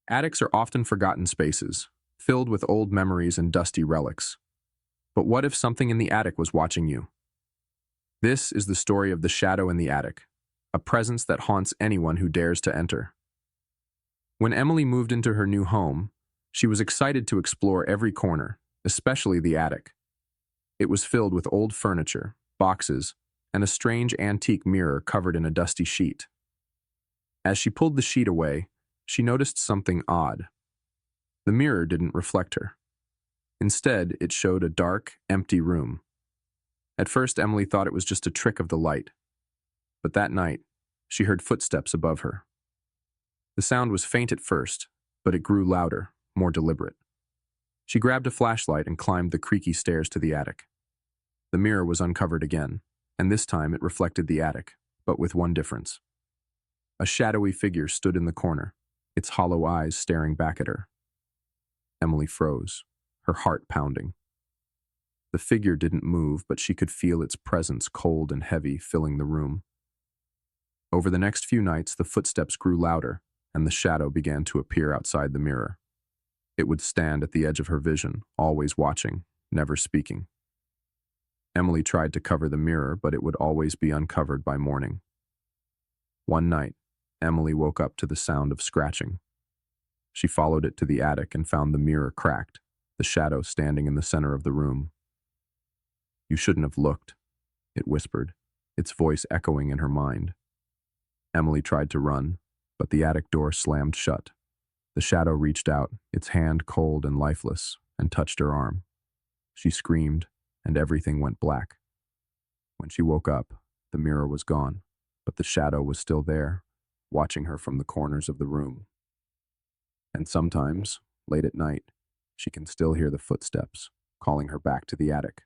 Attics are often forgotten spaces, filled with old memories and dusty relics. But what if something in the attic was watching you? This is the story of the shadow in the attic, a presence that haunts anyone who dares to enter. When Emily moved into her new home, she was excited to explore every corner, especially the attic. It was filled with old furniture, boxes, and a strange antique mirror covered in a dusty sheet. As she pulled the sheet away, she noticed something odd. The mirror didn't reflect her. Instead, it showed a dark, empty room. At first, Emily thought it was just a trick of the light. But that night, she heard footsteps above her. The sound was faint at first, but it grew louder, more deliberate. She grabbed a flashlight and climbed the creaky stairs to the attic. The mirror was uncovered again, and this time it reflected the attic, but with one difference. A shadowy figure stood in the corner, its hollow eyes staring back at her. Emily froze, her heart pounding. The figure didn't move, but she could feel its presence cold and heavy, filling the room. Over the next few nights, the footsteps grew louder, and the shadow began to appear outside the mirror. It would stand at the edge of her vision, always watching, never speaking. Emily tried to cover the mirror, but it would always be uncovered by morning. One night, Emily woke up to the sound of scratching. She followed it to the attic and found the mirror cracked, the shadow standing in the center of the room. "You shouldn't have looked," it whispered, its voice echoing in her mind. Emily tried to run, but the attic door slammed shut. The shadow reached out, its hand cold and lifeless, and touched her arm. She screamed, and everything went black. When she woke up, the mirror was gone, but the shadow was still there, watching her from the corners of the room. And sometimes, late at night, she can still hear the footsteps, calling her back to the attic.